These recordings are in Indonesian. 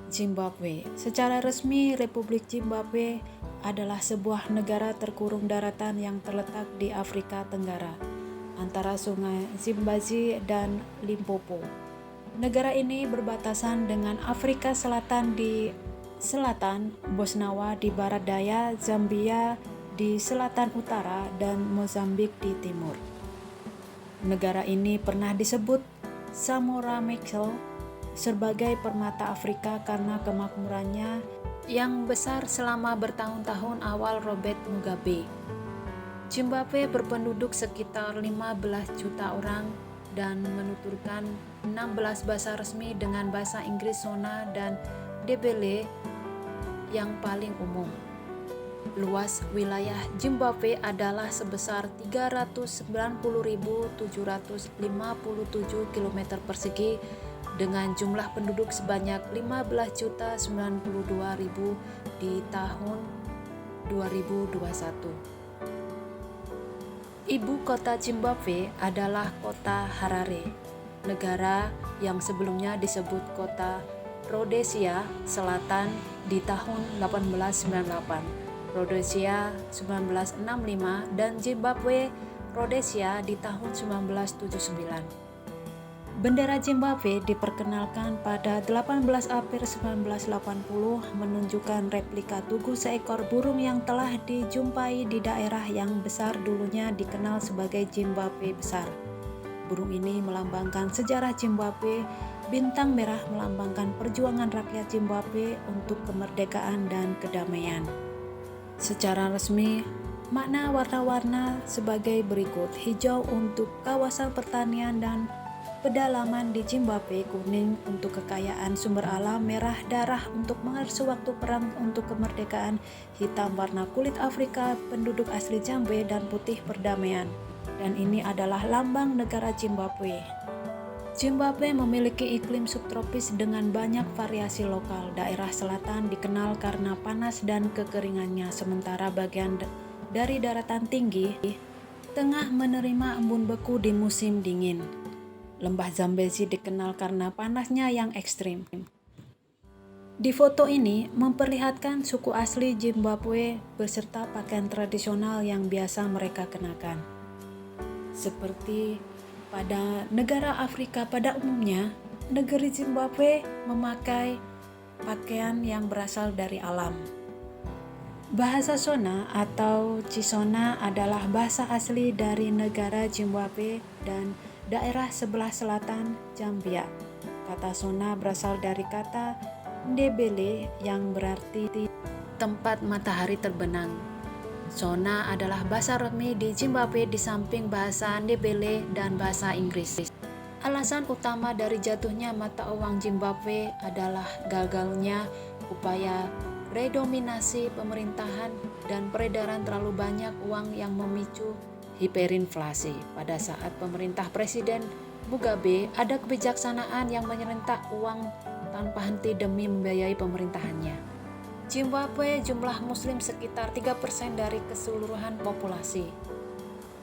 Zimbabwe. Secara resmi, Republik Zimbabwe adalah sebuah negara terkurung daratan yang terletak di Afrika Tenggara, antara sungai Zambezi dan Limpopo. Negara ini berbatasan dengan Afrika Selatan di selatan, Botswana di barat daya, Zambia di selatan utara, dan Mozambik di timur. Negara ini pernah disebut Samora Machel sebagai permata Afrika karena kemakmurannya yang besar selama bertahun-tahun awal Robert Mugabe. Zimbabwe berpenduduk sekitar 15 juta orang dan menuturkan 16 bahasa resmi dengan bahasa Inggris Shona dan Ndebele yang paling umum. Luas wilayah Zimbabwe adalah sebesar 390.757 km persegi dengan jumlah penduduk sebanyak 15.092.000 di tahun 2021. Ibu kota Zimbabwe adalah kota Harare, negara yang sebelumnya disebut kota Rhodesia Selatan di tahun 1898. Rhodesia 1965 dan Zimbabwe Rhodesia di tahun 1979. Bendera Zimbabwe diperkenalkan pada 18 April 1980 menunjukkan replika tugu seekor burung yang telah dijumpai di daerah yang besar dulunya dikenal sebagai Zimbabwe Besar. Burung ini melambangkan sejarah Zimbabwe, bintang merah melambangkan perjuangan rakyat Zimbabwe untuk kemerdekaan dan kedamaian. Secara resmi, makna warna-warna sebagai berikut: hijau untuk kawasan pertanian dan pedalaman di Zimbabwe, kuning untuk kekayaan sumber alam, merah darah untuk mengersu waktu perang untuk kemerdekaan, hitam warna kulit Afrika penduduk asli Zimbabwe, dan putih perdamaian. Dan ini adalah lambang negara Zimbabwe. Zimbabwe memiliki iklim subtropis dengan banyak variasi lokal. Daerah selatan dikenal karena panas dan kekeringannya, sementara bagian dari daratan tinggi tengah menerima embun beku di musim dingin. Lembah Zambezi dikenal karena panasnya yang ekstrim. Di foto ini memperlihatkan suku asli Zimbabwe beserta pakaian tradisional yang biasa mereka kenakan. Seperti pada negara Afrika pada umumnya, negeri Zimbabwe memakai pakaian yang berasal dari alam. Bahasa Shona atau Chisona adalah bahasa asli dari negara Zimbabwe dan daerah sebelah selatan Zambia. Kata Shona berasal dari kata Ndebele yang berarti tempat matahari terbenam. Shona adalah bahasa resmi di Zimbabwe di samping bahasa Ndebele dan bahasa Inggris. Alasan utama dari jatuhnya mata uang Zimbabwe adalah gagalnya upaya redominasi pemerintahan dan peredaran terlalu banyak uang yang memicu hiperinflasi. Pada saat pemerintah Presiden Mugabe, ada kebijaksanaan yang menyerentak uang tanpa henti demi membiayai pemerintahannya. Zimbabwe jumlah muslim sekitar 3% dari keseluruhan populasi.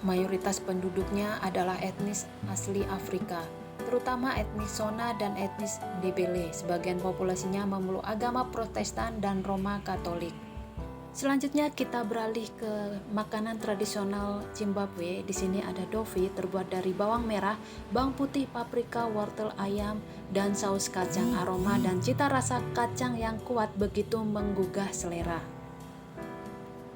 Mayoritas penduduknya adalah etnis asli Afrika, terutama etnis Shona dan etnis Ndebele. Sebagian populasinya memeluk agama Protestan dan Roma Katolik. Selanjutnya kita beralih ke makanan tradisional Zimbabwe. Di sini ada dovi terbuat dari bawang merah, bawang putih, paprika, wortel ayam, dan saus kacang. Aroma dan cita rasa kacang yang kuat begitu menggugah selera.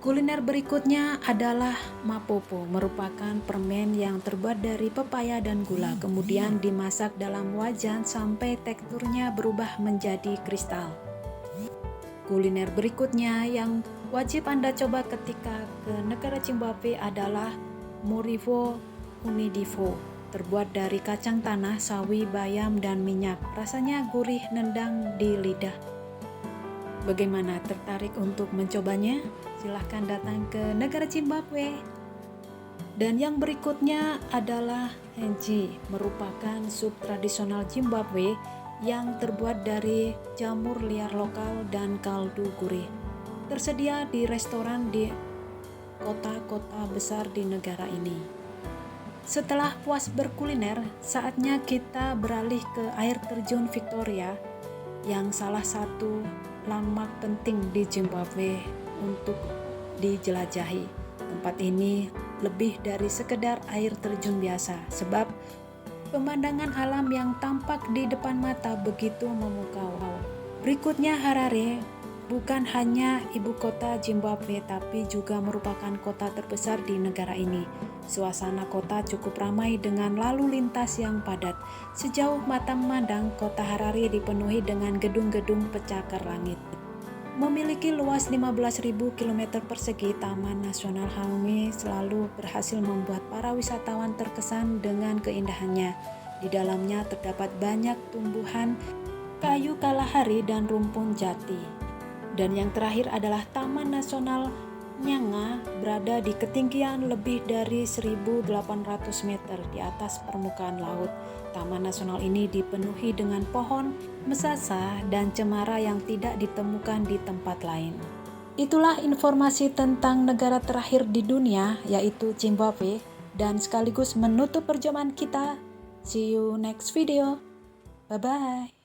Kuliner berikutnya adalah mapopo, merupakan permen yang terbuat dari pepaya dan gula, kemudian dimasak dalam wajan sampai teksturnya berubah menjadi kristal. Kuliner berikutnya yang wajib Anda coba ketika ke negara Zimbabwe adalah morivo unidivo, terbuat dari kacang tanah, sawi, bayam, dan minyak. Rasanya gurih nendang di lidah. Bagaimana, tertarik untuk mencobanya? Silahkan datang ke negara Zimbabwe. Dan yang berikutnya adalah henji, merupakan sup tradisional Zimbabwe yang terbuat dari jamur liar lokal dan kaldu gurih. Tersedia di restoran di kota-kota besar di negara ini. Setelah puas berkuliner, saatnya kita beralih ke air terjun Victoria yang salah satu landmark penting di Zimbabwe untuk dijelajahi. Tempat ini lebih dari sekedar air terjun biasa, sebab pemandangan alam yang tampak di depan mata begitu memukau. Berikutnya Harare bukan hanya ibu kota Zimbabwe, tapi juga merupakan kota terbesar di negara ini. Suasana kota cukup ramai dengan lalu lintas yang padat. Sejauh mata memandang, kota Harare dipenuhi dengan gedung-gedung pencakar langit. Memiliki luas 15.000 km persegi, Taman Nasional Hwange selalu berhasil membuat para wisatawan terkesan dengan keindahannya. Di dalamnya terdapat banyak tumbuhan kayu kalahari dan rumpun jati. Dan yang terakhir adalah Taman Nasional Nyanga, berada di ketinggian lebih dari 1.800 meter di atas permukaan laut. Taman nasional ini dipenuhi dengan pohon, mesasa, dan cemara yang tidak ditemukan di tempat lain. Itulah informasi tentang negara terakhir di dunia, yaitu Zimbabwe, dan sekaligus menutup perjumpaan kita. See you next video. Bye-bye.